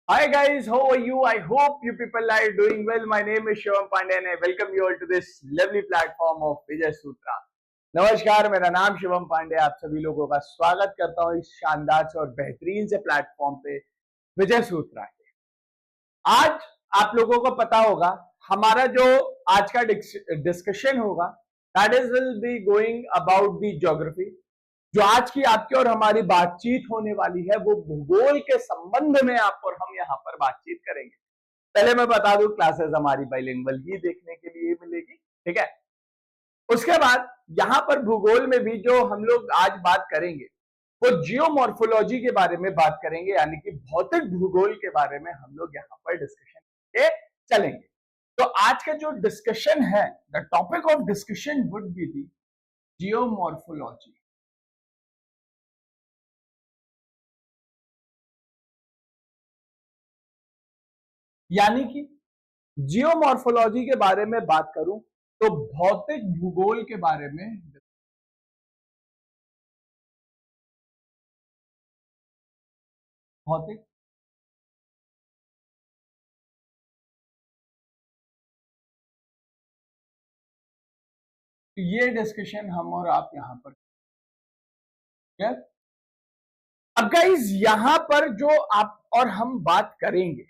Hi guys, how are you? I hope you people are doing well. My name is Shivam Pandey and I welcome you all to this lovely platform of Vijay Sutra. नमस्कार, मेरा नाम शिवम पांडे। आप सभी लोगों का स्वागत करता हूँ इस शानदार से और बेहतरीन से प्लेटफॉर्म पे विजय सूत्रा के। आज आप लोगों को पता होगा हमारा जो आज का डिस्कशन होगा that is will be going about the geography. जो आज की आपकी और हमारी बातचीत होने वाली है वो भूगोल के संबंध में आप और हम यहाँ पर बातचीत करेंगे। पहले मैं बता दूं क्लासेस हमारी बाइलिंगुअल ही देखने के लिए मिलेगी, ठीक है। उसके बाद यहाँ पर भूगोल में भी जो हम लोग आज बात करेंगे वो जियोमॉर्फोलॉजी के बारे में बात करेंगे, यानी कि भौतिक भूगोल के बारे में हम लोग यहाँ पर डिस्कशन के चलेंगे। तो आज का जो डिस्कशन है, the topic of discussion would be the geomorphology. यानी कि जियोमॉर्फोलॉजी के बारे में बात करूं तो भौतिक भूगोल के बारे में। भौतिक ये डिस्कशन हम और आप यहां पर है। अब गाइस यहां पर जो आप और हम बात करेंगे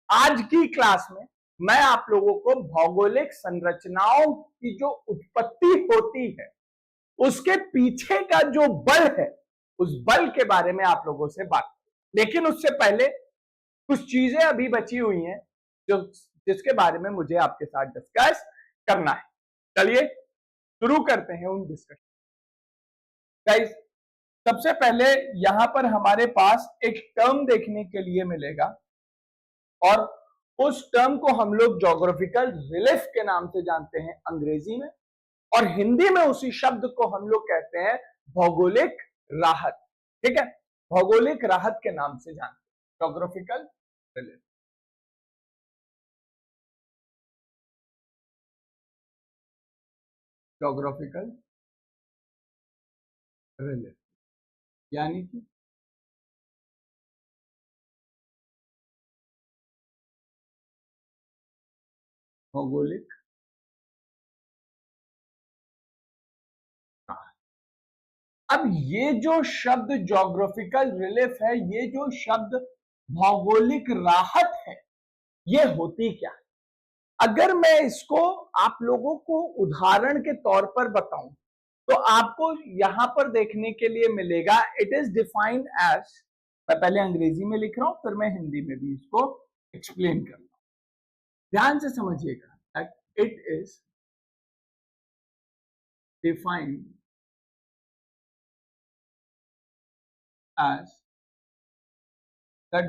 आज की क्लास में, मैं आप लोगों को भौगोलिक संरचनाओं की जो उत्पत्ति होती है उसके पीछे का जो बल है उस बल के बारे में आप लोगों से बात करें। लेकिन उससे पहले कुछ चीजें अभी बची हुई हैं जो जिसके बारे में मुझे आपके साथ डिस्कस करना है। चलिए शुरू करते हैं उन डिस्कशन। गाइस सबसे पहले यहां पर हमारे पास एक टर्म देखने के लिए मिलेगा और उस टर्म को हम लोग ज्योग्राफिकल रिलीफ के नाम से जानते हैं अंग्रेजी में, और हिंदी में उसी शब्द को हम लोग कहते हैं भौगोलिक राहत। ठीक है, भौगोलिक राहत के नाम से जानते हैं ज्योग्राफिकल रिलीफ। ज्योग्राफिकल रिलीफ यानी कि भौगोलिक राहत। अब ये जो शब्द ज्योग्राफिकल रिलीफ है, ये जो शब्द भौगोलिक राहत है, ये होती क्या है? अगर मैं इसको आप लोगों को उदाहरण के तौर पर बताऊं तो आपको यहां पर देखने के लिए मिलेगा इट इज डिफाइंड एज, मैं पहले अंग्रेजी में लिख रहा हूं फिर मैं हिंदी में भी इसको एक्सप्लेन कर रहा हूं। ध्यान से समझिएगा, it is defined as the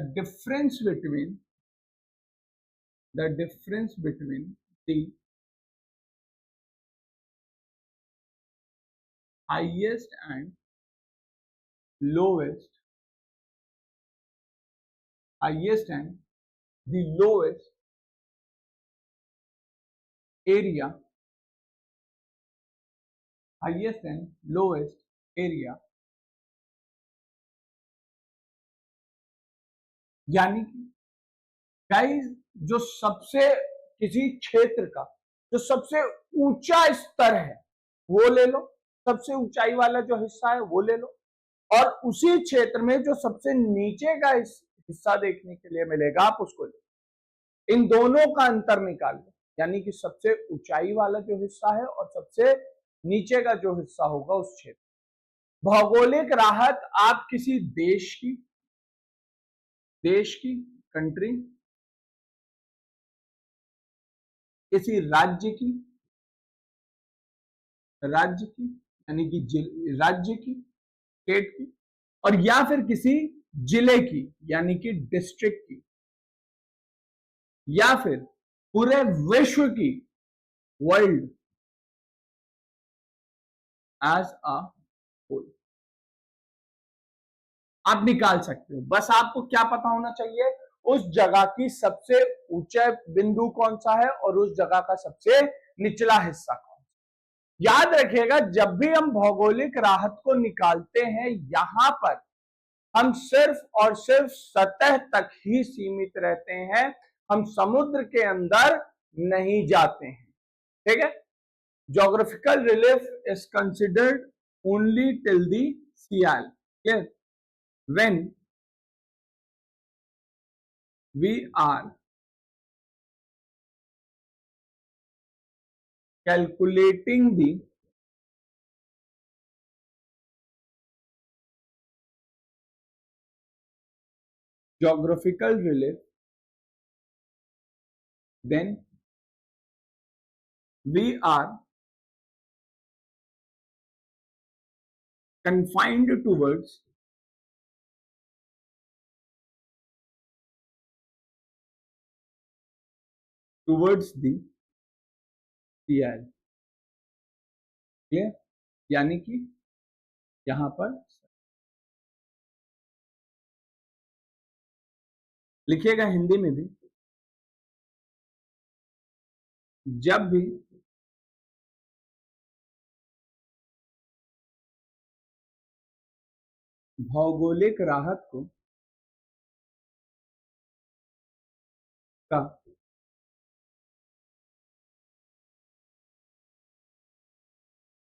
difference between the highest and lowest the lowest area, highest and lowest area, यानी कि गाइस जो सबसे किसी क्षेत्र का जो सबसे ऊंचा स्तर है वो ले लो, सबसे ऊंचाई वाला जो हिस्सा है वो ले लो, और उसी क्षेत्र में जो सबसे नीचे का हिस्सा देखने के लिए मिलेगा आप उसको ले। इन दोनों का अंतर निकाल लो, यानी कि सबसे ऊंचाई वाला जो हिस्सा है और सबसे नीचे का जो हिस्सा होगा उस क्षेत्र। भौगोलिक राहत आप किसी देश की कंट्री, किसी राज्य की यानी कि राज्य की, स्टेट की, और या फिर किसी जिले की यानी कि डिस्ट्रिक्ट की, या फिर पूरे विश्व की, वर्ल्ड एज अ होल आप निकाल सकते हो। बस आपको क्या पता होना चाहिए, उस जगह की सबसे ऊंचा बिंदु कौन सा है और उस जगह का सबसे निचला हिस्सा कौन सा। याद रखिएगा जब भी हम भौगोलिक राहत को निकालते हैं यहां पर हम सिर्फ और सिर्फ सतह तक ही सीमित रहते हैं, हम समुद्र के अंदर नहीं जाते हैं। ठीक है, geographical relief is considered only till the sea level. Clear? When we are calculating the geographical relief, then we are confined towards the CL। Clear? यानी कि यहां पर लिखिएगा हिंदी में भी, जब भी भौगोलिक राहत को का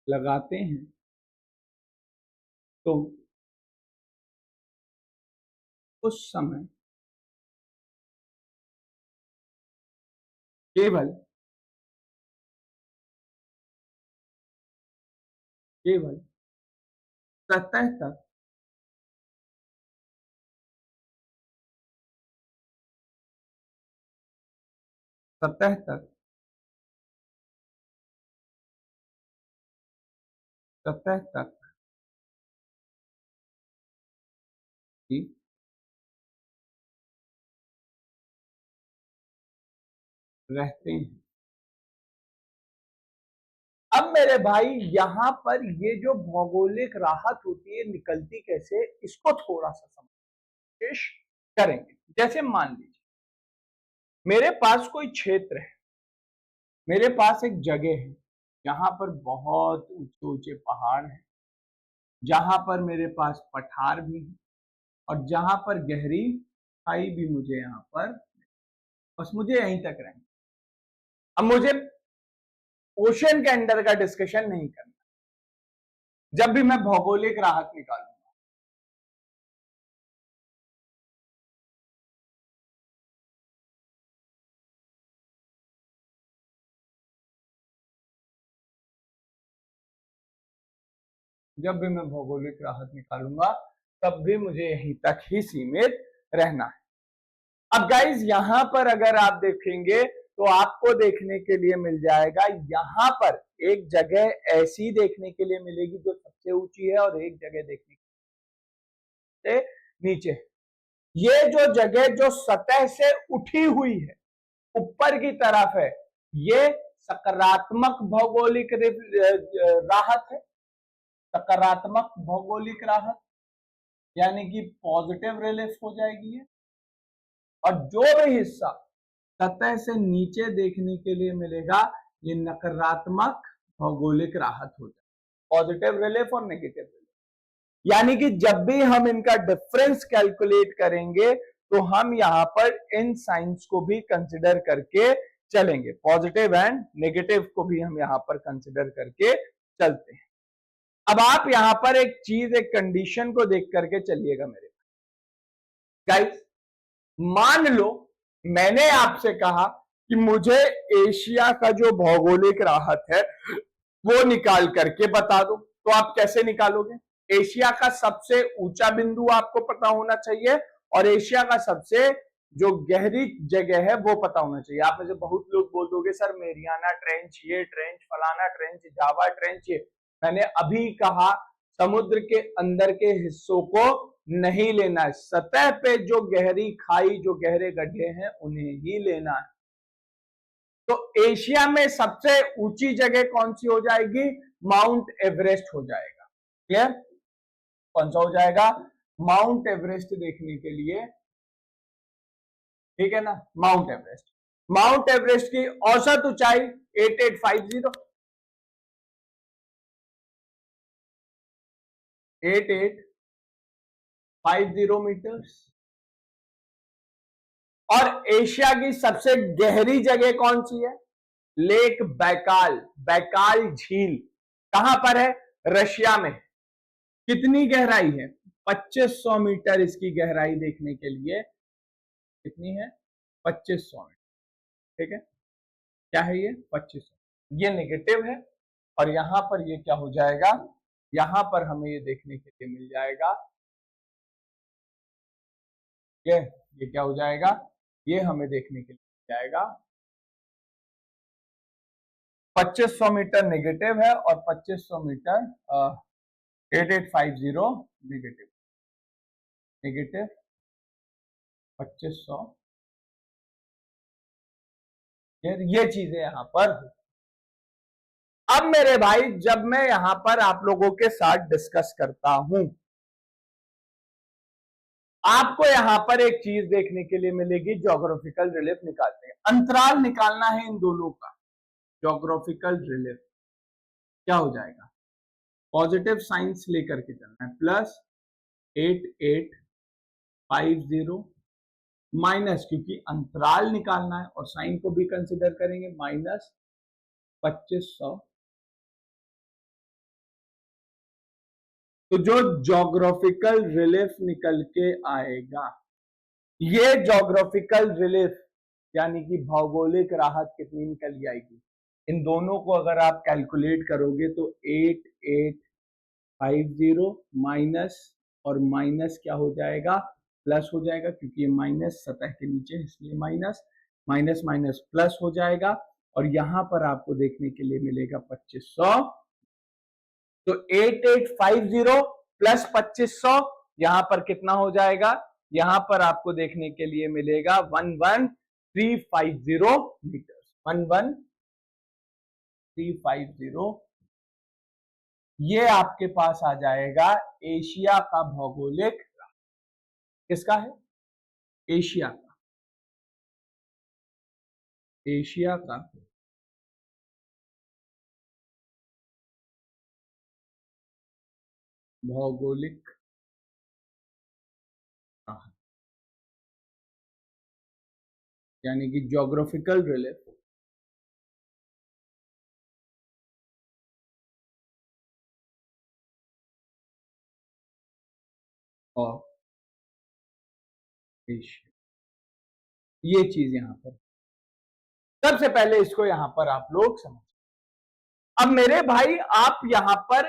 लगाते हैं तो उस समय केवल सतह तक सतह तक सतह तक ही रहते हैं। अब मेरे भाई यहां पर ये जो भौगोलिक राहत होती है निकलती कैसे, इसको थोड़ा सा समझ करेंगे। जैसे मान लीजिए मेरे पास कोई क्षेत्र है, मेरे पास एक जगह है जहां पर बहुत ऊंचे ऊंचे पहाड़ हैं, जहां पर मेरे पास पठार भी है और जहां पर गहरी खाई भी मुझे यहाँ पर, बस मुझे यहीं तक रहना। अब मुझे ओशन के अंडर का डिस्कशन नहीं करना जब भी मैं भौगोलिक राहत निकालूंगा। जब भी मैं भौगोलिक राहत निकालूंगा तब भी मुझे यहीं तक ही सीमित रहना है। अब गाइज यहां पर अगर आप देखेंगे तो आपको देखने के लिए मिल जाएगा, यहां पर एक जगह ऐसी देखने के लिए मिलेगी जो सबसे ऊंची है और एक जगह देखने के नीचे। ये जो जगह जो सतह से उठी हुई है, ऊपर की तरफ है, ये सकारात्मक भौगोलिक राहत है। सकारात्मक भौगोलिक राहत यानी कि पॉजिटिव रिलीफ हो जाएगी है। और जो भी हिस्सा सतह से नीचे देखने के लिए मिलेगा ये नकारात्मक भौगोलिक राहत हो जाए। पॉजिटिव रिलीफ और नेगेटिव रिलीफ, यानी कि जब भी हम इनका डिफरेंस कैलकुलेट करेंगे तो हम यहां पर इन साइंस को भी कंसिडर करके चलेंगे, पॉजिटिव एंड नेगेटिव को भी हम यहां पर कंसिडर करके चलते हैं। अब आप यहां पर एक चीज, एक कंडीशन को देख करके चलिएगा मेरे गाइस। मान लो मैंने आपसे कहा कि मुझे एशिया का जो भौगोलिक राहत है वो निकाल करके बता दो, तो आप कैसे निकालोगे? एशिया का सबसे ऊंचा बिंदु आपको पता होना चाहिए और एशिया का सबसे जो गहरी जगह है वो पता होना चाहिए। आप में से बहुत लोग बोल दोगे सर मेरियाना ट्रेंच, ये ट्रेंच, फलाना ट्रेंच, जावा ट्रेंच, ये मैंने अभी कहा समुद्र के अंदर के हिस्सों को नहीं लेना है, सतह पे जो गहरी खाई, जो गहरे गड्ढे हैं उन्हें ही लेना है। तो एशिया में सबसे ऊंची जगह कौन सी हो जाएगी? माउंट एवरेस्ट हो जाएगा। क्लियर? कौन सा हो जाएगा? माउंट एवरेस्ट देखने के लिए, ठीक है ना, माउंट एवरेस्ट। माउंट एवरेस्ट की औसत ऊंचाई 8850, 88 50 मीटर्स। और एशिया की सबसे गहरी जगह कौन सी है? लेक बैकाल, बैकाल झील कहां पर है? रशिया में। कितनी गहराई है? 2500 मीटर इसकी गहराई देखने के लिए कितनी है? 2500 मीटर। ठीक है, क्या है ये? 2500। ये नेगेटिव है और यहां पर ये क्या हो जाएगा? यहां पर हमें ये देखने के लिए मिल जाएगा, ये क्या हो जाएगा? ये हमें देखने के लिए मिल जाएगा 2500 मीटर नेगेटिव है और 2500 मीटर 8850 नेगेटिव, नेगेटिव 2500। ये चीजें यहां पर। अब मेरे भाई जब मैं यहां पर आप लोगों के साथ डिस्कस करता हूं, आपको यहां पर एक चीज देखने के लिए मिलेगी, ज्योग्राफिकल रिलीफ निकालते हैं, अंतराल निकालना है इन दोनों का। ज्योग्राफिकल रिलीफ क्या हो जाएगा? पॉजिटिव साइंस लेकर के चलना है, प्लस 8850 माइनस, क्योंकि अंतराल निकालना है और साइन को भी कंसिडर करेंगे, माइनस 2500। तो जो ज्योग्राफिकल रिलीफ निकल के आएगा, ये ज्योग्राफिकल रिलीफ यानी कि भौगोलिक राहत कितनी निकल आएगी? इन दोनों को अगर आप कैलकुलेट करोगे तो 8850 माइनस और माइनस क्या हो जाएगा? प्लस हो जाएगा, क्योंकि ये माइनस सतह के नीचे, इसलिए माइनस, माइनस माइनस प्लस हो जाएगा और यहां पर आपको देखने के लिए मिलेगा 2500। तो 8850 प्लस 2500 यहां पर कितना हो जाएगा? यहां पर आपको देखने के लिए मिलेगा 11350 मीटर, 11350। ये आपके पास आ जाएगा एशिया का भौगोलिक, किसका है? एशिया का, एशिया का भौगोलिक राहत, यानी कि ज्योग्राफिकल रिलीफ और एशिया, ये चीज यहां पर। सबसे पहले इसको यहां पर आप लोग समझ। अब मेरे भाई आप यहां पर,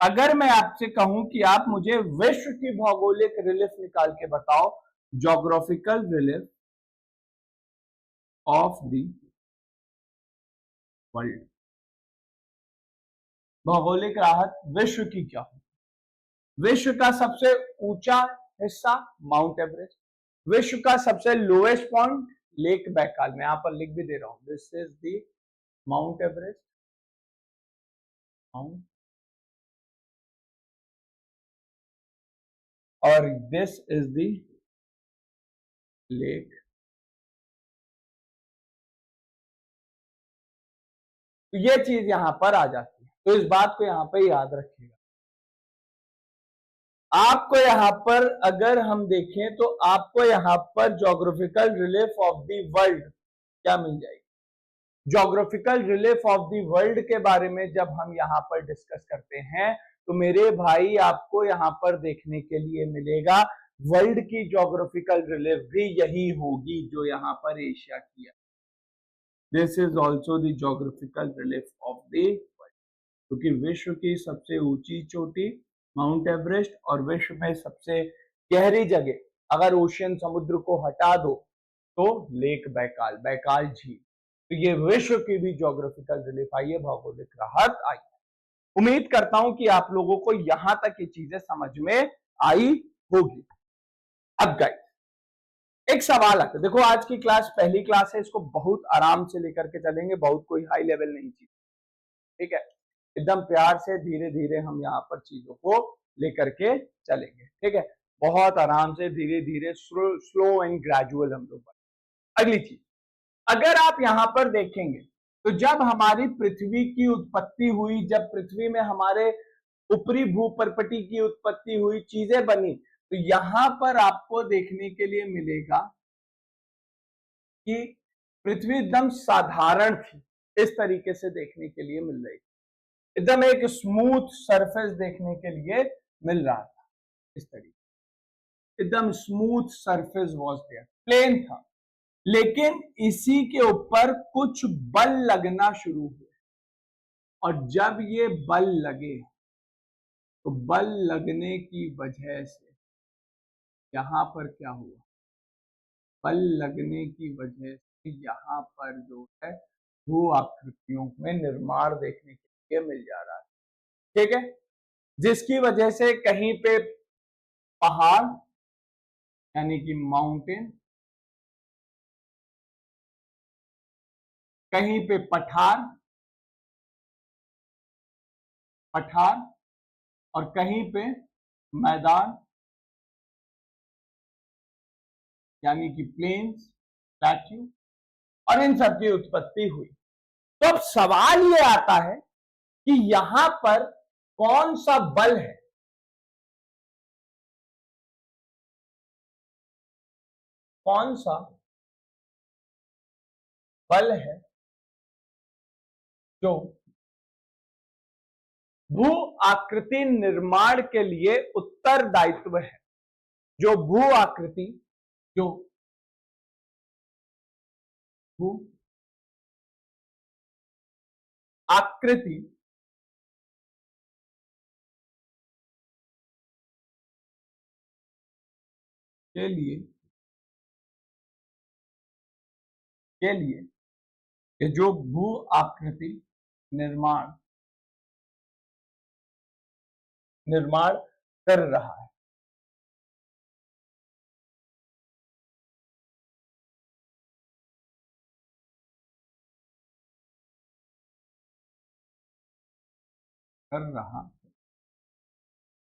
अगर मैं आपसे कहूं कि आप मुझे विश्व की भौगोलिक रिलीफ निकाल के बताओ, geographical relief of the world, भौगोलिक राहत विश्व की क्या हो? विश्व का सबसे ऊंचा हिस्सा माउंट एवरेस्ट, विश्व का सबसे लोएस्ट पॉइंट लेक बैकाल, मैं यहां पर लिख भी दे रहा हूं, this is the mount Everest, mount, और दिस इज द लेक। तो ये चीज यहां पर आ जाती है, तो इस बात को यहां पर याद रखिएगा। आपको यहां पर अगर हम देखें तो आपको यहां पर geographical relief of the world क्या मिल जाएगी? Geographical relief of the world के बारे में जब हम यहां पर डिस्कस करते हैं तो मेरे भाई आपको यहां पर देखने के लिए मिलेगा वर्ल्ड की ज्योग्राफिकल रिलीफ भी यही होगी जो यहां पर एशिया की है। This is also the geographical relief of the world, क्योंकि विश्व की सबसे ऊंची चोटी माउंट एवरेस्ट और विश्व में सबसे गहरी जगह अगर ओशियन, समुद्र को हटा दो तो लेक बैकाल, बैकाल झील। तो ये विश्व की भी ज्योग्राफिकल रिलीफ आई है, भौगोलिक राहत आई है। उम्मीद करता हूं कि आप लोगों को यहां तक ये चीजें समझ में आई होगी। अब गाइस एक सवाल आता है, देखो आज की क्लास पहली क्लास है, इसको बहुत आराम से लेकर के चलेंगे, बहुत कोई हाई लेवल नहीं चीज, ठीक है, एकदम प्यार से धीरे धीरे हम यहाँ पर चीजों को लेकर के चलेंगे, ठीक है, बहुत आराम से धीरे धीरे स्लो एंड ग्रेजुअल हम लोग। अगली चीज, अगर आप यहां पर देखेंगे तो जब हमारी पृथ्वी की उत्पत्ति हुई, जब पृथ्वी में हमारे ऊपरी भूपर्पटी की उत्पत्ति हुई, चीजें बनी। तो यहां पर आपको देखने के लिए मिलेगा कि पृथ्वी एकदम साधारण थी, इस तरीके से देखने के लिए मिल रही, एकदम एक स्मूथ सरफेस देखने के लिए मिल रहा था, इस तरीके एकदम smooth surface was there, plain था। लेकिन इसी के ऊपर कुछ बल लगना शुरू हुए, और जब ये बल लगे तो बल लगने की वजह से यहां पर क्या हुआ, बल लगने की वजह से यहां पर जो है भू आकृतियों में निर्माण देखने के लिए मिल जा रहा है। ठीक है, जिसकी वजह से कहीं पे पहाड़ यानी कि माउंटेन, कहीं पे पठार पठार और कहीं पे मैदान यानी कि प्लेन्स, प्लेट्यू, और इन सब की उत्पत्ति हुई। तो अब सवाल ये आता है कि यहां पर कौन सा बल है, कौन सा बल है जो भू आकृति निर्माण के लिए उत्तरदायित्व है, जो भू आकृति, जो भू आकृति के लिए ये जो भू आकृति निर्माण निर्माण कर रहा है,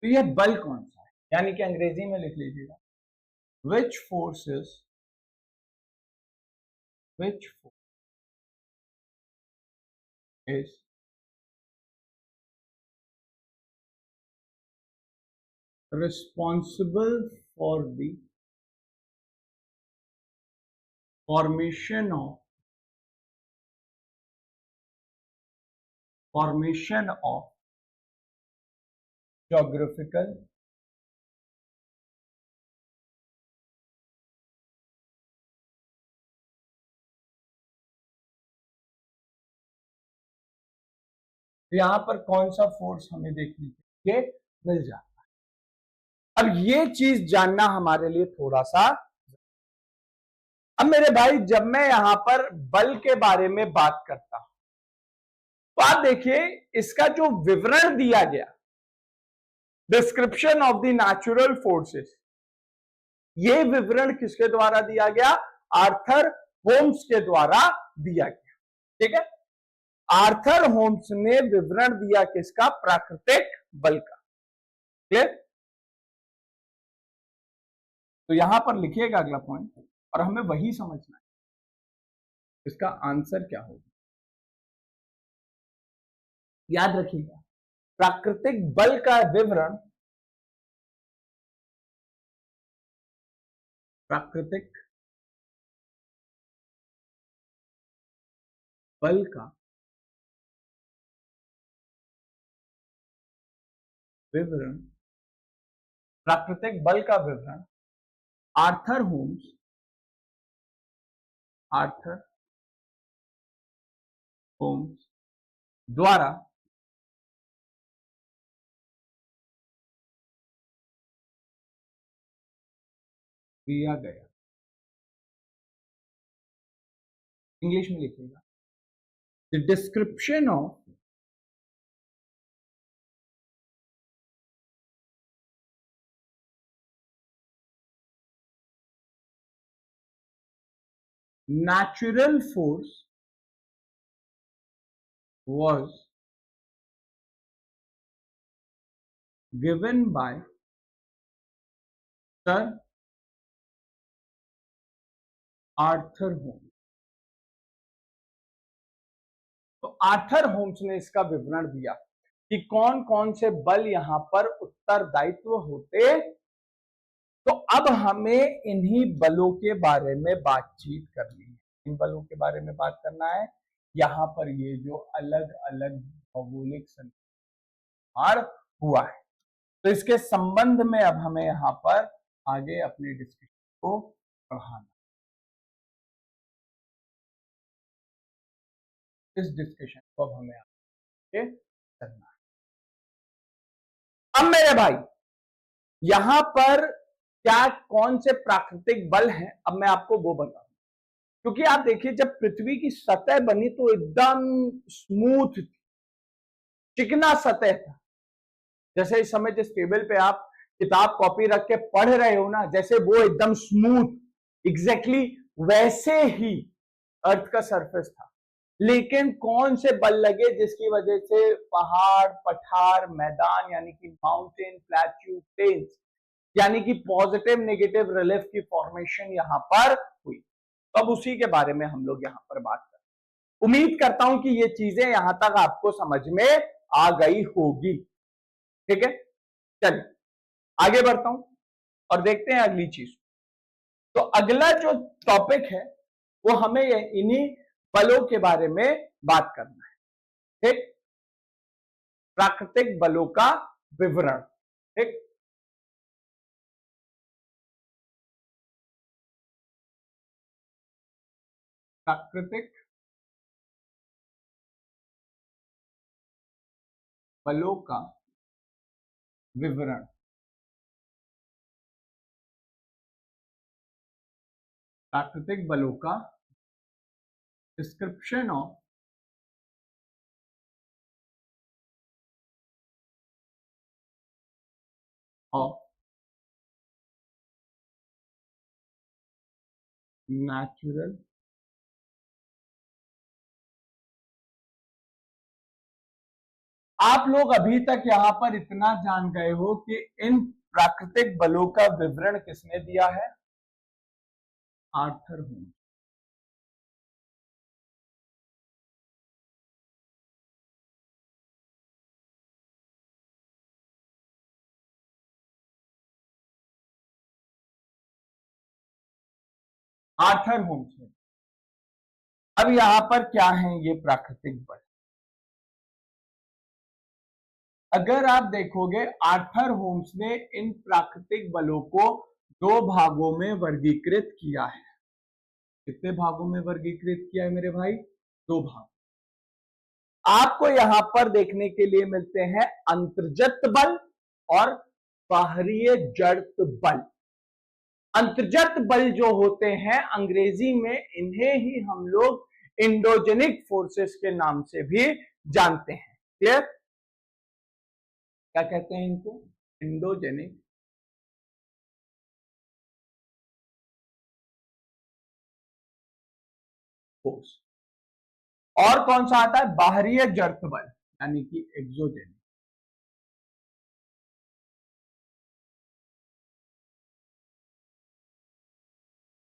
तो यह बल कौन सा है, यानी कि अंग्रेजी में लिख लीजिएगा, विच forces is responsible for the formation of geographical यहां पर कौन सा फोर्स हमें देखने के लिए मिल जाता है। अब ये चीज जानना हमारे लिए थोड़ा सा, अब मेरे भाई जब मैं यहां पर बल के बारे में बात करता हूं तो आप देखिए इसका जो विवरण दिया गया, description of the natural forces, ये विवरण किसके द्वारा दिया गया, आर्थर होम्स के द्वारा दिया गया। ठीक है, आर्थर होम्स ने विवरण दिया किसका, प्राकृतिक बल का। क्लियर, तो यहां पर लिखिएगा अगला पॉइंट, और हमें वही समझना है इसका आंसर क्या होगा। याद रखिएगा, प्राकृतिक बल का विवरण, प्राकृतिक बल का विवरण, प्राकृतिक बल का विवरण आर्थर होम्स द्वारा दिया गया। इंग्लिश में लिखिएगा, the description of natural force was given by Sir Arthur Holmes. तो आर्थर होम्स ने इसका विवरण दिया। कि कौन कौन से बल यहां पर उत्तरदायित्व होते। तो अब हमें इन्हीं बलों के बारे में बातचीत करनी है। इन बलों के बारे में बात करना है। यहां पर ये जो अलग अलग भौगोलिक संहार हुआ है, तो इसके संबंध में अब हमें यहां पर आगे अपने डिस्कशन को बढ़ाना। इस डिस्कशन को अब हमें आगे करना है। अब मेरे भाई यहां पर क्या कौन से प्राकृतिक बल हैं, अब मैं आपको वो बताऊं। क्योंकि आप देखिए, जब पृथ्वी की सतह बनी तो एकदम स्मूथ, चिकना सतह था। जैसे इस समय जिस टेबल पे आप किताब कॉपी रख के पढ़ रहे हो ना, जैसे वो एकदम स्मूथ, एग्जैक्टली वैसे ही अर्थ का सरफेस था। लेकिन कौन से बल लगे जिसकी वजह से पहाड़, पठार, मैदान यानी कि माउंटेन, प्लेट्यू, प्लेन्स यानी कि पॉजिटिव नेगेटिव रिलीफ की फॉर्मेशन यहां पर हुई। तो अब उसी के बारे में हम लोग यहां पर बात करें। उम्मीद करता हूं कि ये चीजें यहां तक आपको समझ में आ गई होगी। ठीक है, चलिए आगे बढ़ता हूं और देखते हैं अगली चीज। तो अगला जो टॉपिक है वो हमें इन्हीं बलों के बारे में बात करना है। ठीक, प्राकृतिक बलों का विवरण। ठीक, प्राकृतिक बलों का विवरण। प्राकृतिक बलों का डिस्क्रिप्शन ऑफ नेचुरल आप लोग अभी तक यहां पर इतना जान गए हो कि इन प्राकृतिक बलों का विवरण किसने दिया है? Arthur Holmes. आर्थर होम्स ने। अब यहां पर क्या है ये प्राकृतिक बल? अगर आप देखोगे आर्थर होम्स ने इन प्राकृतिक बलों को दो भागों में वर्गीकृत किया है। कितने भागों में वर्गीकृत किया है मेरे भाई? दो भाग। आपको यहां पर देखने के लिए मिलते हैं अंतर्जत बल और बाहरीय जड़त्व बल। अंतर्जत बल जो होते हैं अंग्रेजी में, इन्हें ही हम लोग इंडोजेनिक फोर्सेस के नाम से भी जानते हैं। क्लियर? क्या कहते हैं इनको? Endogenic force. और कौन सा आता है? बाहरीय जड़त्व बल यानी कि एक्सोजेनिक।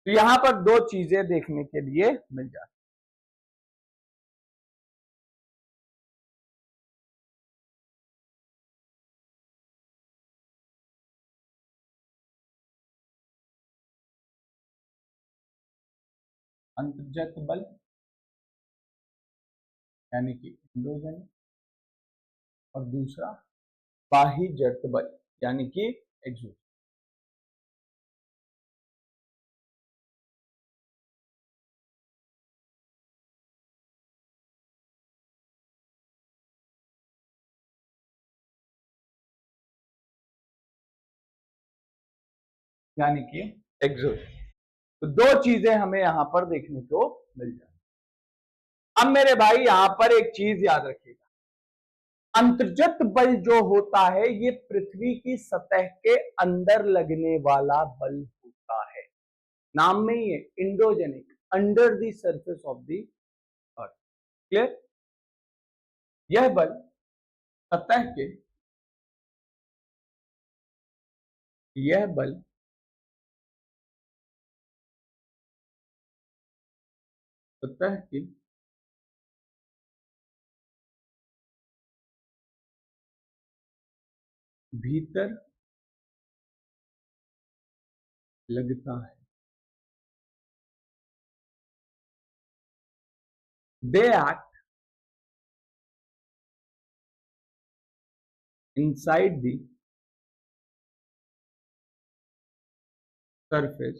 तो यहां पर दो चीजें देखने के लिए मिल जाती। अंतर्जत बल यानी कि इंडोजेनिक, और दूसरा बाह्य जड़त्व बल यानी कि एक्सोजेनिक। यानी कि एक्सोजेनिक। तो दो चीजें हमें यहां पर देखने को मिल जाती। अब मेरे भाई यहां पर एक चीज याद रखिएगा, अंतर्जत बल जो होता है ये पृथ्वी की सतह के अंदर लगने वाला बल होता है। नाम में ही है endogenic, under the surface of the earth. Clear? यह बल सतह के यह बल सतह के भीतर लगता है। They act inside the surface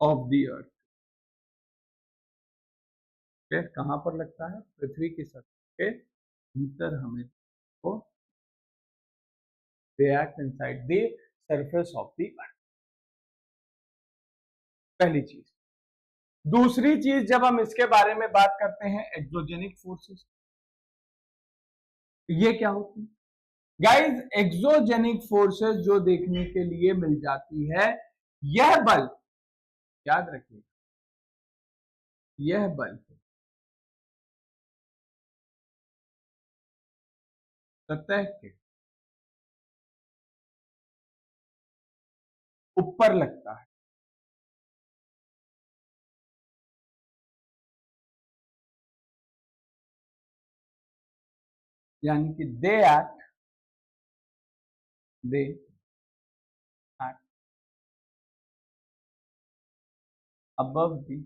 of the earth. कहां पर लगता है? पृथ्वी की सतह के भीतर हमें को they act inside the surface of the earth। पहली चीज। दूसरी चीज, जब हम इसके बारे में बात करते हैं एक्सोजेनिक फोर्सेस, ये क्या होती है गाइस? एक्सोजेनिक फोर्सेस जो देखने के लिए मिल जाती है, यह बल, याद रखिए, यह बल सतह के ऊपर लगता है। यानी कि they act above the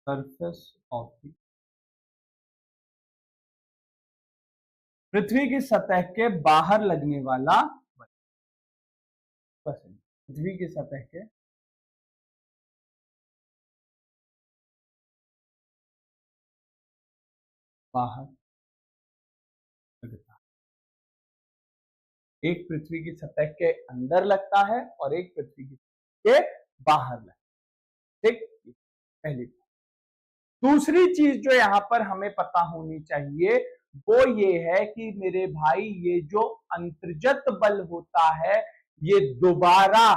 surface of the, पृथ्वी की सतह के बाहर लगने वाला बल। पृथ्वी की सतह के बाहर लगता है। एक पृथ्वी की सतह के अंदर लगता है और एक पृथ्वी की सतह के बाहर लगता है। ठीक, पहली बात। दूसरी चीज जो यहां पर हमें पता होनी चाहिए वो ये है कि मेरे भाई, ये जो अंतर्गत बल होता है ये दोबारा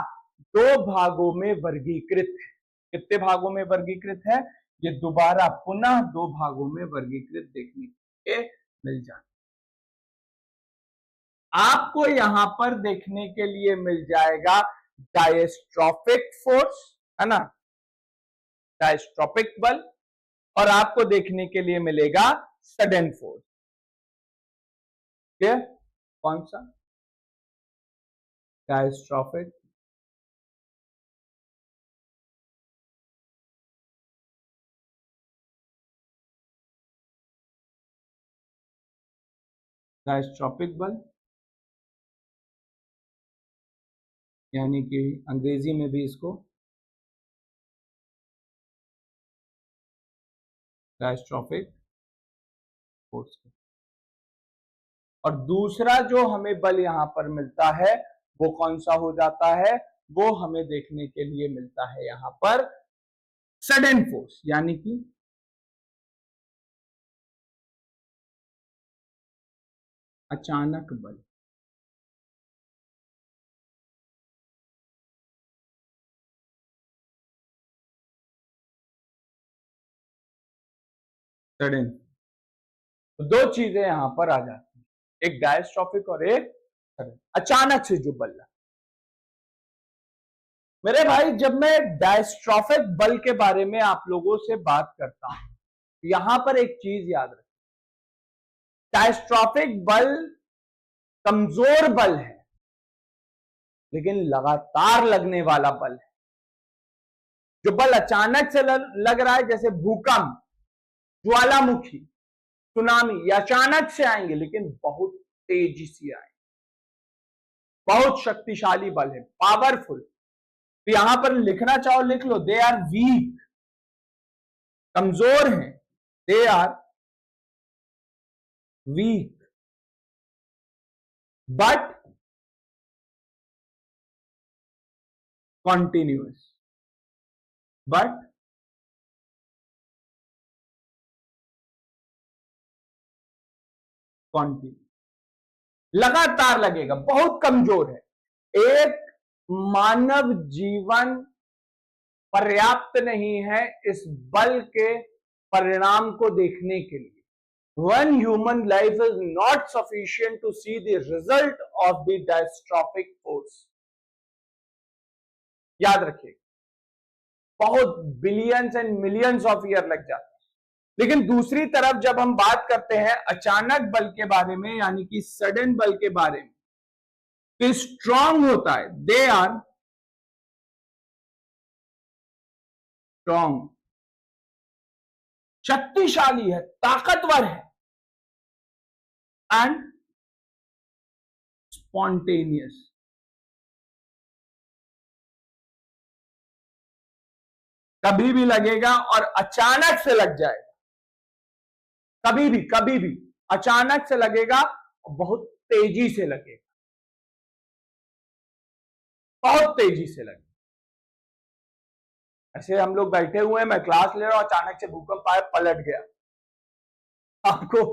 दो भागों में वर्गीकृत है। कितने भागों में वर्गीकृत है? ये दोबारा पुनः दो भागों में वर्गीकृत देखने के मिल जाता है। आपको यहां पर देखने के लिए मिल जाएगा डायस्ट्रॉफिक फोर्स, है ना, डायस्ट्रॉफिक बल, और आपको देखने के लिए मिलेगा सडन फोर्स। क्या? कौन सा? डायस्ट्रॉफिक डायस्ट्रॉफिक बल, यानी कि अंग्रेजी में भी इसको डायस्ट्रॉफिक फोर्स। और दूसरा जो हमें बल यहां पर मिलता है वो कौन सा हो जाता है? वो हमें देखने के लिए मिलता है यहां पर सडन फोर्स, यानी कि अचानक बल। सडन, तो दो चीजें यहां पर आ जाती हैं, एक डायस्ट्रॉफिक और एक सडन, अचानक से जो बल। मेरे भाई, जब मैं डायस्ट्रॉफिक बल के बारे में आप लोगों से बात करता हूं, यहां पर एक चीज याद रखें, डायस्ट्रॉफिक बल कमजोर बल है लेकिन लगातार लगने वाला बल है। जो बल अचानक से लग रहा है, जैसे भूकंप, ज्वालामुखी, सुनामी, ये अचानक से आएंगे लेकिन बहुत तेजी से आएंगे, बहुत शक्तिशाली बल है, पावरफुल। तो यहां पर लिखना चाहो लिख लो, दे आर वीक, कमजोर हैं, they are weak but continuous, but continue, लगातार लगेगा, बहुत कमजोर है। एक मानव जीवन पर्याप्त नहीं है इस बल के परिणाम को देखने के लिए। One human life is not sufficient to see the result of the dystrophic force। याद रखिए, बहुत billions and millions of year लग जाते हैं। लेकिन दूसरी तरफ जब हम बात करते हैं अचानक बल के बारे में, यानी कि सडन बल के बारे में, तो स्ट्रांग होता है, दे आर स्ट्रांग, शक्तिशाली है, ताकतवर है, एंड स्पॉन्टेनियस, कभी भी लगेगा और अचानक से लग जाएगा, कभी भी अचानक से लगेगा, बहुत तेजी से लगेगा, बहुत तेजी से लगेगा। ऐसे हम लोग बैठे हुए हैं, मैं क्लास ले रहा हूं, अचानक से भूकंप आया, पलट गया, आपको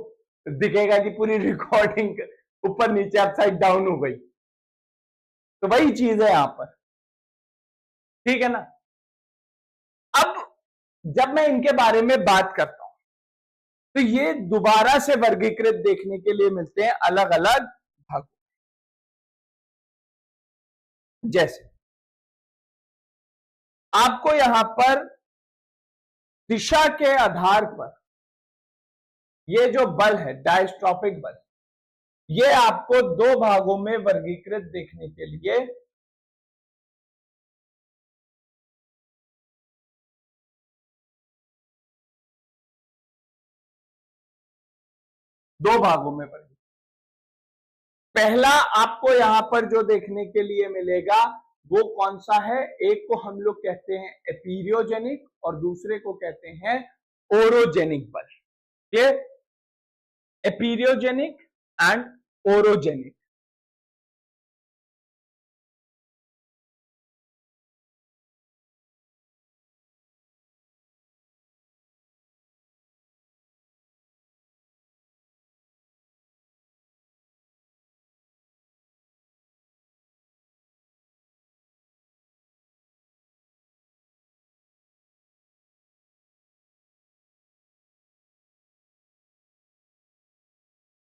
दिखेगा कि पूरी रिकॉर्डिंग ऊपर नीचे अपसाइड डाउन हो गई। तो वही चीज है यहां पर, ठीक है ना। अब जब मैं इनके बारे में बात करता हूं, तो ये दोबारा से वर्गीकृत देखने के लिए मिलते हैं अलग अलग भागों। जैसे आपको यहां पर दिशा के आधार पर ये जो बल है, डायस्ट्रॉपिक बल, ये आपको दो भागों में वर्गीकृत देखने के लिए दो भागों में वर्गीकृत। पहला आपको यहां पर जो देखने के लिए मिलेगा वो कौन सा है, एक को हम लोग कहते हैं एपीरियोजेनिक और दूसरे को कहते हैं ओरोजेनिक बल। ये एपीरियोजेनिक एंड ओरोजेनिक।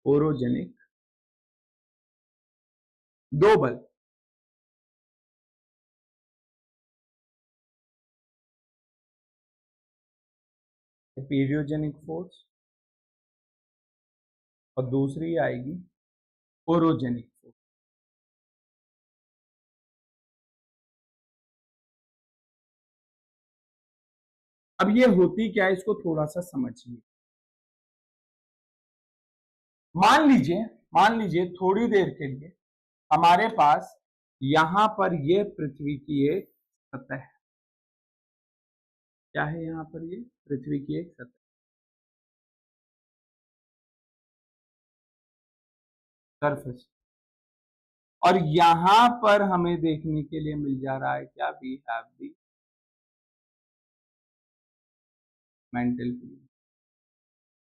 ओरोजेनिक दो बल, एपीरियोजेनिक फोर्स और दूसरी आएगी ओरोजेनिक फोर्स। अब ये होती क्या है, इसको थोड़ा सा समझिए। मान लीजिए थोड़ी देर के लिए हमारे पास यहां पर ये पृथ्वी की एक सतह है। क्या है यहां पर, ये पृथ्वी की एक सतह, सरफेस। और यहां पर हमें देखने के लिए मिल जा रहा है क्या, वी हैव दी मेंटल प्यूम।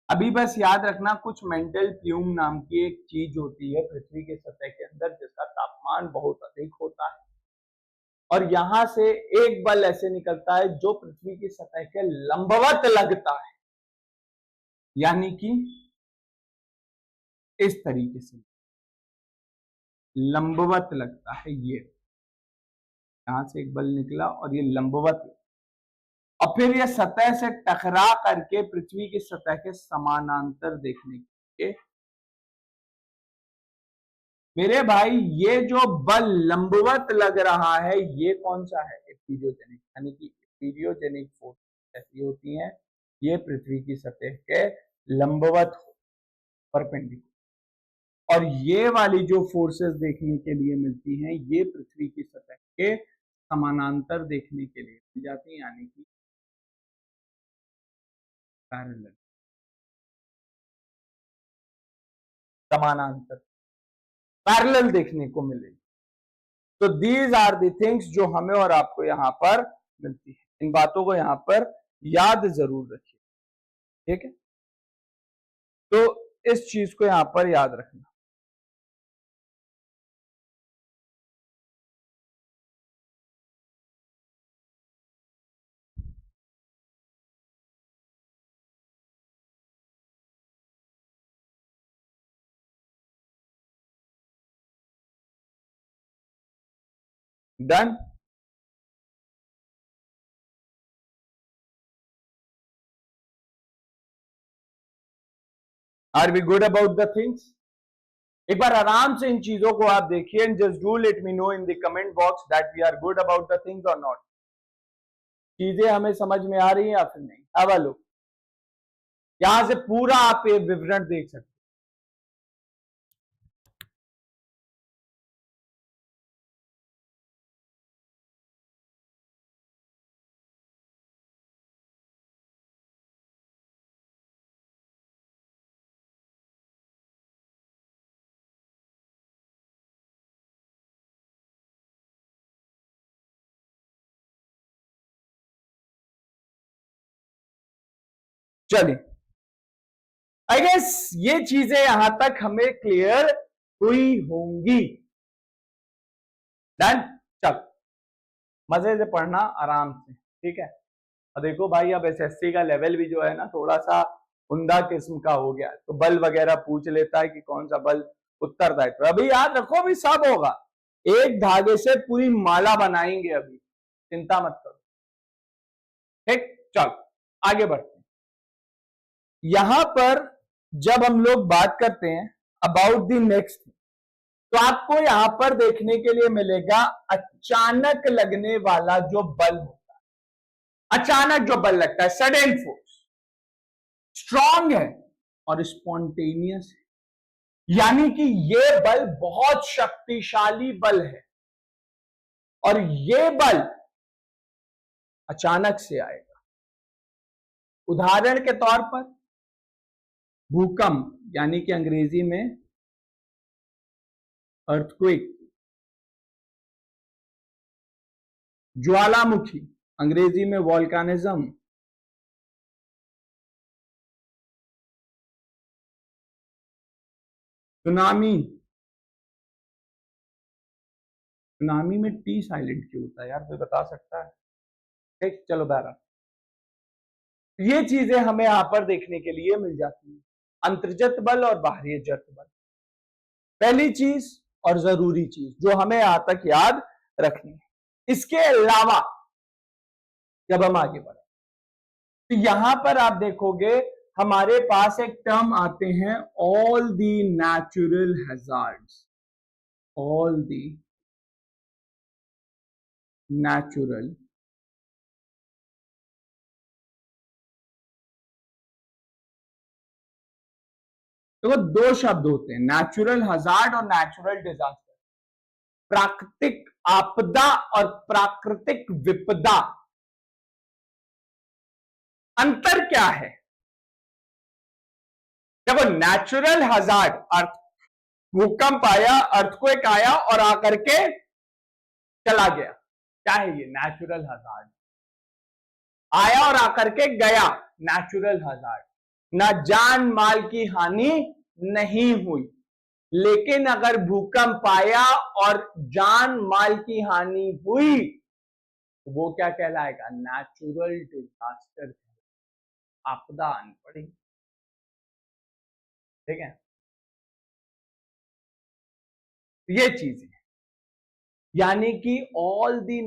अभी बस याद रखना, कुछ मेंटल प्यूम नाम की एक चीज होती है पृथ्वी के सतह के अंदर, जिसका तापमान बहुत अधिक होता है, और यहां से एक बल ऐसे निकलता है जो पृथ्वी की सतह के लंबवत लगता है, यानी कि इस तरीके से लंबवत लगता है। ये यहां से एक बल निकला और ये लंबवत, और फिर ये सतह से टकरा करके पृथ्वी की सतह के समानांतर देखने के लिए, मेरे भाई ये जो बल लंबवत लग रहा है, ये कौन सा है, एपीरियोजेनिक। यानी कि एपीरियोजेनिक फोर्स ऐसी होती हैं, ये पृथ्वी की सतह के लंबवत, परपेंडिकुलर। और ये वाली जो फोर्सेस देखने के लिए मिलती हैं, ये पृथ्वी की सतह के समानांतर देखने के लिए मिल जाती हैं, यानी कि पैरेलल, समानांतर, पैरेलल देखने को मिलेगी। तो दीज आर दी थिंग्स जो हमें और आपको यहां पर मिलती है। इन बातों को यहां पर याद जरूर रखिए, ठीक है। तो इस चीज को यहां पर याद रखना। Done. Are we good about the things? एक बार आराम से इन चीजों को आप देखिए and just do let me know in the comment box that we are good about the things और नॉट। चीजें हमें समझ में आ रही हैं या फिर नहीं? हैव अ लुक, यहां से पूरा आप ये विवरण देख सकते हैं। चलिए, आई गेस ये चीजें यहां तक हमें क्लियर हुई होंगी। डन, चल मजे से पढ़ना आराम से, ठीक है। और देखो भाई, अब एसएससी का लेवल भी जो है ना थोड़ा सा उमदा किस्म का हो गया, तो बल वगैरह पूछ लेता है कि कौन सा बल उत्तरदायित्व। अभी याद रखो, अभी सब होगा, एक धागे से पूरी माला बनाएंगे, अभी चिंता मत करो, ठीक। चलो आगे बढ़ते हैं। यहां पर जब हम लोग बात करते हैं अबाउट द नेक्स्ट, तो आपको यहां पर देखने के लिए मिलेगा अचानक लगने वाला जो बल होता है, अचानक जो बल लगता है, सडन फोर्स, स्ट्रांग है और स्पॉन्टेनियस है। यानी कि ये बल बहुत शक्तिशाली बल है और ये बल अचानक से आएगा। उदाहरण के तौर पर भूकंप, यानी कि अंग्रेजी में अर्थक्वेक, ज्वालामुखी, अंग्रेजी में वॉल्कानिज्म, सुनामी। सुनामी में टी साइलेंट क्यों होता है यार, कोई बता सकता है? ठीक, चलो बहरहाल ये चीजें हमें यहां पर देखने के लिए मिल जाती है, अंतर्जत बल और बाहरी जत बल। पहली चीज और जरूरी चीज जो हमें यहां तक याद रखनी है। इसके अलावा जब हम आगे बढ़े तो यहां पर आप देखोगे हमारे पास एक टर्म आते हैं, all the natural hazards, all the natural तो दो शब्द होते हैं, नेचुरल हजार्ड और नेचुरल डिजास्टर। प्राकृतिक आपदा और प्राकृतिक विपदा, अंतर क्या है? देखो, नेचुरल हजार्ड अर्थ, भूकंप आया, अर्थक्वेक आया और आकर के चला गया, क्या है ये? Natural hazard. आया और आकर के गया, नेचुरल हजार्ड। ना जान माल की हानि नहीं हुई, लेकिन अगर भूकंप आया और जान माल की हानि हुई तो वो क्या कहलाएगा? नेचुरल डिजास्टर, आपदा आनी पड़ी, ठीक है। ये चीज है, यानी कि all the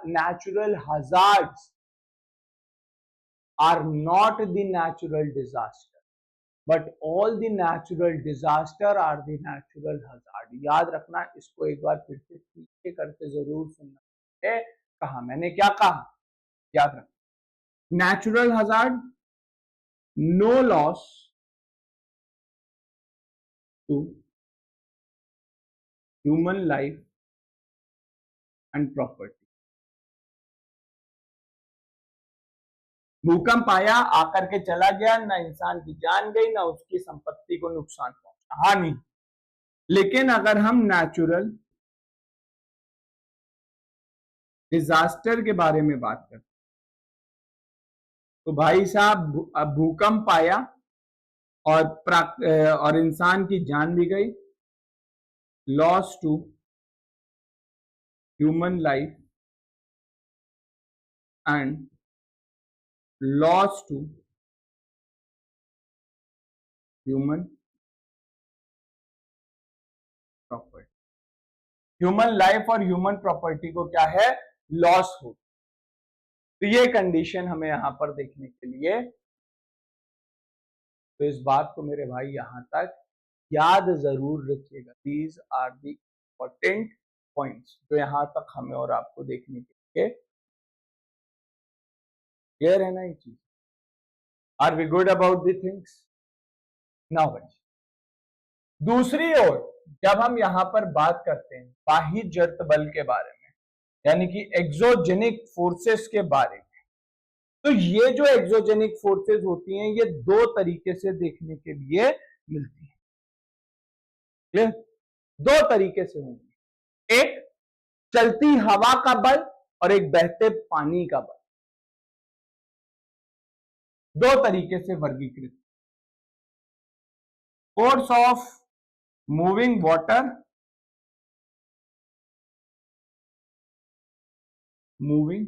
natural hazards are not the natural disaster, but all the natural disaster are the natural hazard. याद रखना, इसको एक बार फिर से पीछे करके जरूर सुनना है। कहा मैंने, क्या कहा? याद रखना, natural hazard, no loss to human life and property. भूकंप आया, आकर के चला गया, ना इंसान की जान गई, ना उसकी संपत्ति को नुकसान पहुंचा, हानि। लेकिन अगर हम नेचुरल डिजास्टर के बारे में बात करते तो भाई साहब, भूकंप आया और इंसान की जान भी गई, loss to human life and loss to human property. Human life और ह्यूमन प्रॉपर्टी को क्या है? लॉस हो। तो ये कंडीशन हमें यहां पर देखने के लिए तो इस बात को मेरे भाई यहां तक याद जरूर रखिएगा। These are the important points जो यहां तक हमें और आपको देखने के लिए क्लियर है ना ये चीज। Are we good about the things now guys. दूसरी ओर जब हम यहां पर बात करते हैं बाह्य जड़त्व बल के बारे में, यानी कि एक्सोजेनिक फोर्सेस के बारे में, तो ये जो एक्सोजेनिक फोर्सेस होती हैं ये दो तरीके से देखने के लिए मिलती है। क्लियर? दो तरीके से होंगी, एक चलती हवा का बल और एक बहते पानी का बल। दो तरीके से वर्गीकृत। Force of moving water, moving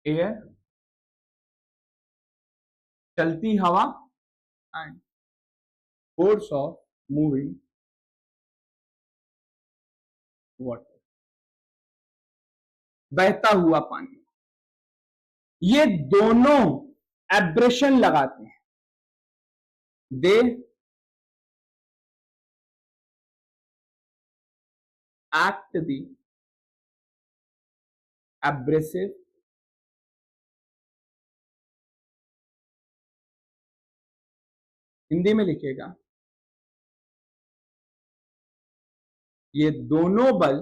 air, चलती हवा, and force of moving water, बहता हुआ पानी। ये दोनों एब्रेशन लगाते हैं। दे act the abrasive हिंदी में लिखेगा, ये दोनों बल,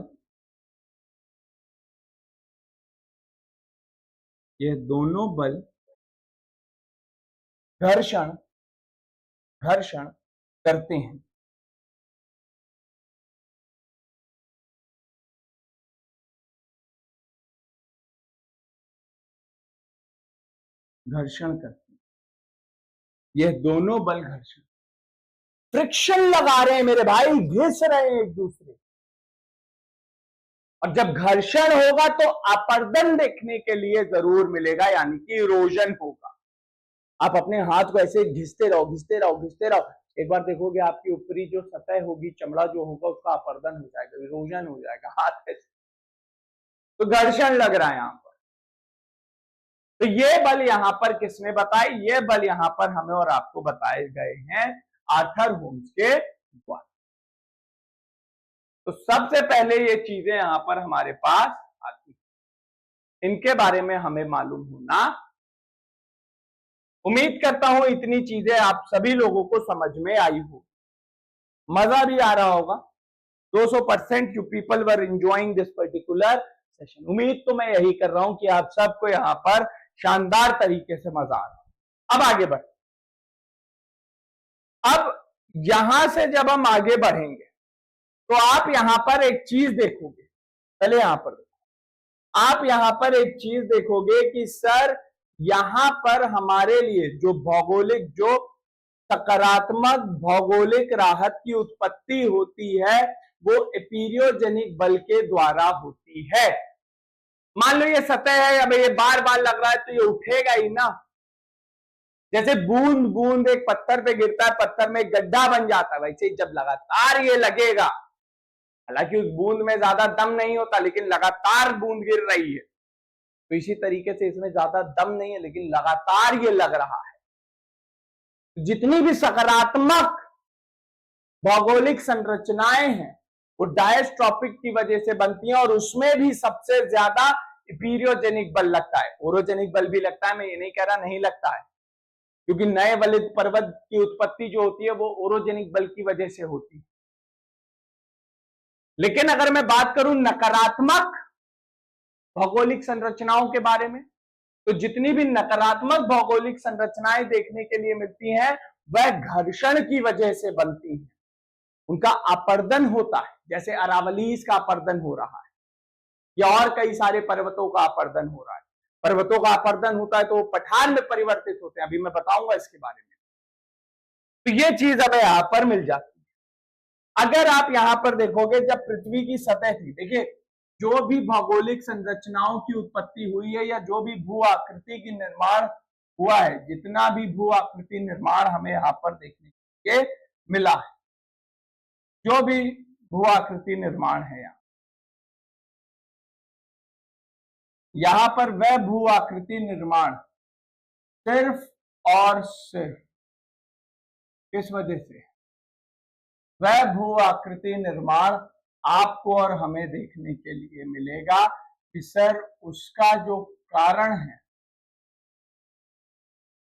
ये दोनों बल घर्षण घर्षण करते हैं। घर्षण करते हैं, ये दोनों बल घर्षण, फ्रिक्शन लगा रहे हैं मेरे भाई, घिस रहे हैं एक दूसरे। और जब घर्षण होगा तो अपर्दन देखने के लिए जरूर मिलेगा, यानी कि इरोजन होगा। आप अपने हाथ को ऐसे घिसते रहो घिसते रहो घिसते रहो, एक बार देखोगे आपकी ऊपरी जो सतह होगी, चमड़ा जो होगा उसका अपर्दन हो जाएगा, इरोजन हो जाएगा हाथ ऐसे। तो घर्षण लग रहा है यहां पर। तो ये बल यहां पर किसने बताए? ये बल यहां पर हमें और आपको बताए गए हैं आर्थर होम्स के द्वारा। तो सबसे पहले ये चीजें यहां पर हमारे पास आती हैं, इनके बारे में हमें मालूम होना। उम्मीद करता हूं इतनी चीजें आप सभी लोगों को समझ में आई हो, मजा भी आ रहा होगा। 200% you people were enjoying this particular session. उम्मीद तो मैं यही कर रहा हूं कि आप सबको यहां पर शानदार तरीके से मजा आ रहा है। अब आगे बढ़, अब यहां से जब हम आगे बढ़ेंगे तो आप यहां पर एक चीज देखोगे। पहले यहां पर देखो, आप यहां पर एक चीज देखोगे कि सर यहां पर हमारे लिए जो भौगोलिक, जो सकारात्मक भौगोलिक राहत की उत्पत्ति होती है वो एपीरियोजेनिक बल के द्वारा होती है। मान लो ये सतह है, अब ये बार बार लग रहा है तो ये उठेगा ही ना। जैसे बूंद बूंद एक पत्थर पे गिरता है, पत्थर में एक गड्ढा बन जाता है, वैसे ही जब लगातार ये लगेगा, हालांकि उस बूंद में ज्यादा दम नहीं होता लेकिन लगातार बूंद गिर रही है, तो इसी तरीके से इसमें ज्यादा दम नहीं है लेकिन लगातार ये लग रहा है। जितनी भी सकारात्मक भौगोलिक संरचनाएं हैं वो डायस्ट्रॉपिक की वजह से बनती हैं, और उसमें भी सबसे ज्यादा इपीरियोजेनिक बल लगता है। ओरोजेनिक बल भी लगता है, मैं ये नहीं कह रहा नहीं लगता है, क्योंकि नए वलित पर्वत की उत्पत्ति जो होती है वो ओरोजेनिक बल की वजह से होती है। लेकिन अगर मैं बात करूं नकारात्मक भौगोलिक संरचनाओं के बारे में, तो जितनी भी नकारात्मक भौगोलिक संरचनाएं देखने के लिए मिलती हैं वह घर्षण की वजह से बनती हैं। उनका अपर्दन होता है, जैसे अरावलीज का अपर्दन हो रहा है या और कई सारे पर्वतों का अपर्दन हो रहा है। पर्वतों का अपर्दन होता है तो वो पठार में परिवर्तित होते हैं, अभी मैं बताऊंगा इसके बारे में। तो ये चीज हमें यहां पर मिल जाती है। अगर आप यहां पर देखोगे, जब पृथ्वी की सतह थी, देखिए जो भी भौगोलिक संरचनाओं की उत्पत्ति हुई है या जो भी भू आकृति की निर्माण हुआ है, जितना भी भू आकृति निर्माण हमें यहां पर देखने के मिला है, जो भी भू आकृति निर्माण है यहां पर वह भू आकृति निर्माण सिर्फ और सिर्फ किस वजह से वह भू आकृति निर्माण आपको और हमें देखने के लिए मिलेगा कि सर उसका जो कारण है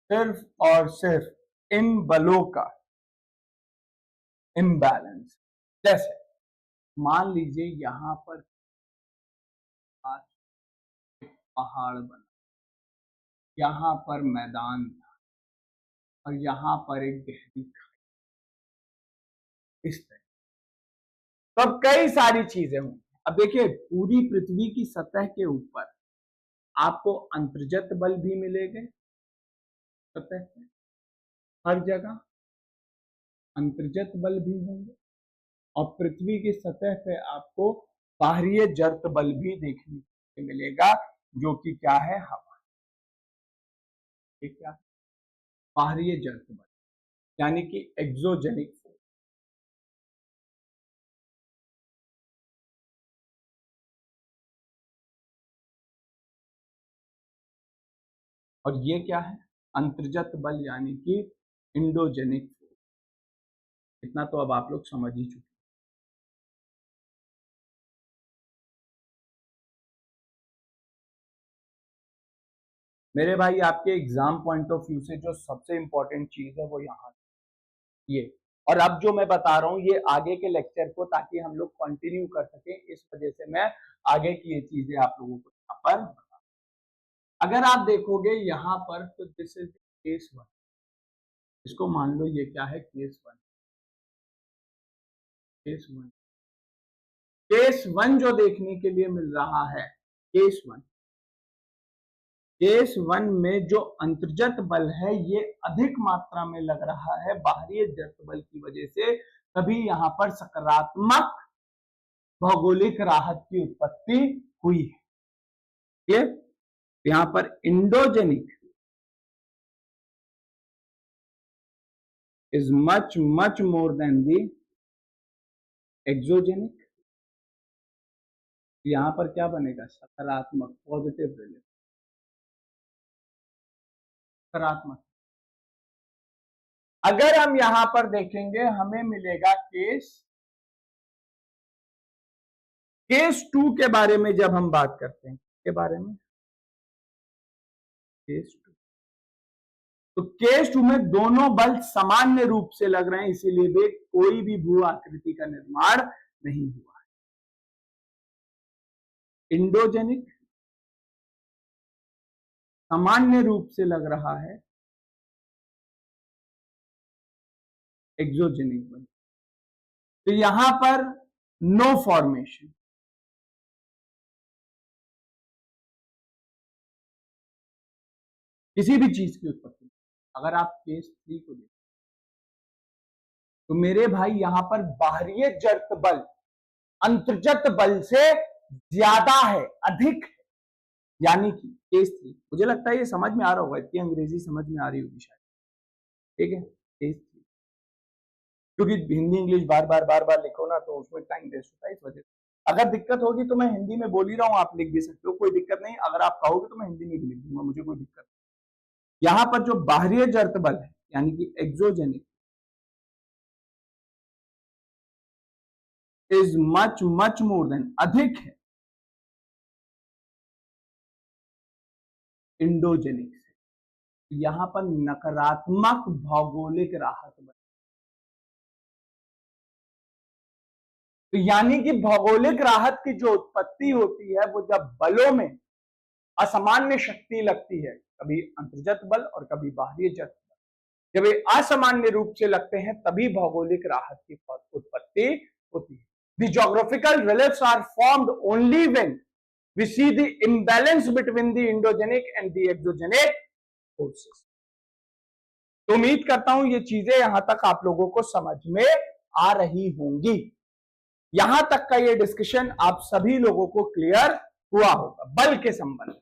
सिर्फ और सिर्फ इन बलों का इम्बैलेंस। जैसे मान लीजिए यहां पर पहाड़ बना, यहां पर मैदान था और यहां पर एक गहरी खाई, इस तरह तो अब कई सारी चीजें होंगी। अब देखिए पूरी पृथ्वी की सतह के ऊपर आपको अंतर्गत बल भी मिलेंगे, सतह पे हर जगह अंतर्गत बल भी होंगे और पृथ्वी की सतह पे आपको बाहरीय जर्त बल भी देखने को मिलेगा, जो कि क्या है, हवा। ठीक है, बाहरीय जर्त बल यानी कि एक्सोजेनिक फोर्स। और ये क्या है, अंतर्गत बल यानी कि इंडोजेनिक फोर्स। इतना तो अब आप लोग समझ ही चुके। मेरे भाई आपके एग्जाम पॉइंट ऑफ व्यू से जो सबसे इंपॉर्टेंट चीज है वो यहाँ ये, और अब जो मैं बता रहा हूं ये आगे के लेक्चर को, ताकि हम लोग कंटिन्यू कर सकें, इस वजह से मैं आगे की ये चीजें आप लोगों को यहाँ पर बता। अगर आप देखोगे यहाँ पर तो दिस इज केस वन, इसको मान लो ये क्या है, case one. Case one, case one जो देखने के लिए मिल रहा है, केस वन, केस वन में जो अंतर्गत बल है ये अधिक मात्रा में लग रहा है बाहरी जर्त बल की वजह से, तभी यहां पर सकारात्मक भौगोलिक राहत की उत्पत्ति हुई है। क्लियर? यहां पर endogenic is much much more than the exogenic. यहां पर क्या बनेगा, सकारात्मक, पॉजिटिव रिलेशन, सकारात्मक। अगर हम यहां पर देखेंगे हमें मिलेगा केस टू के बारे में। जब हम बात करते हैं के बारे में, केस टू, तो केस टू में दोनों बल सामान्य रूप से लग रहे हैं, इसीलिए भी कोई भी भू आकृति का निर्माण नहीं हुआ है। इंडोजेनिक सामान्य रूप से लग रहा है, एक्सोजेनिक बल, तो यहां पर नो फॉर्मेशन। किसी भी चीज की उत्पत्ति। अगर आप केस थ्री को देखें तो मेरे भाई यहां पर बाहरी जर्त बल अंतर्गत बल से ज्यादा है, अधिक है, यानी कि केस थ्री। मुझे लगता है ये समझ में आ रहा होगा, इतनी अंग्रेजी समझ में आ रही होगी शायद। ठीक है, केस थ्री, क्योंकि हिंदी इंग्लिश बार बार लिखो ना तो उसमें टाइम वेस्ट होता है, इस वजह से। अगर दिक्कत होगी तो मैं हिंदी में बोल ही रहा हूं, आप लिख भी सकते हो, कोई दिक्कत नहीं। अगर आप कहोगे तो मैं हिंदी में भी लिख दूंगा, मुझे कोई दिक्कत नहीं। यहां पर जो बाहरी जर्त बल है यानी कि exogenic is much much more than, अधिक है इंडोजेनिक से। यहां पर नकारात्मक भौगोलिक राहत बल, तो यानी कि भौगोलिक राहत की जो उत्पत्ति होती है वो जब बलों में असामान्य शक्ति लगती है, कभी अंतर्गत बल और कभी बाहरी जर्त बल, जब ये असामान्य रूप से लगते हैं तभी भौगोलिक राहत की उत्पत्ति होती है। The geographical reliefs are formed only when we see the imbalance between the endogenic and the exogenic forces. तो उम्मीद करता हूं ये चीजें यहां तक आप लोगों को समझ में आ रही होंगी। यहां तक का ये डिस्कशन आप सभी लोगों को क्लियर हुआ होगा बल के संबंध।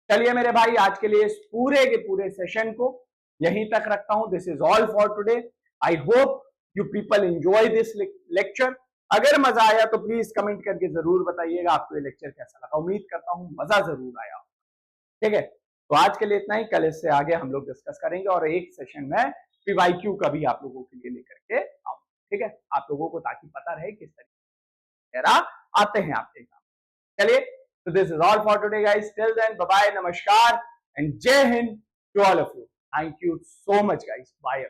चलिए मेरे भाई आज के लिए इस पूरे के पूरे सेशन को यहीं तक रखता हूं। This is all for today. I hope you people enjoy this lecture. अगर मजा आया तो प्लीज कमेंट करके जरूर बताइएगा आपको ये लेक्चर कैसा लगा। उम्मीद करता हूं मजा जरूर आया। ठीक है, तो आज के लिए इतना ही, कल इससे आगे हम लोग डिस्कस करेंगे और एक सेशन में पीवाईक्यू का भी आप लोगों के लिए लेकर के आऊँ, ठीक है, आप लोगों को, ताकि पता रहे किस तरीके आते हैं आपके एग्जाम। चलिए, तो this is all for today guys, till then bye bye, नमस्कार एंड जय हिंद to all of you. Thank you so much guys, bye.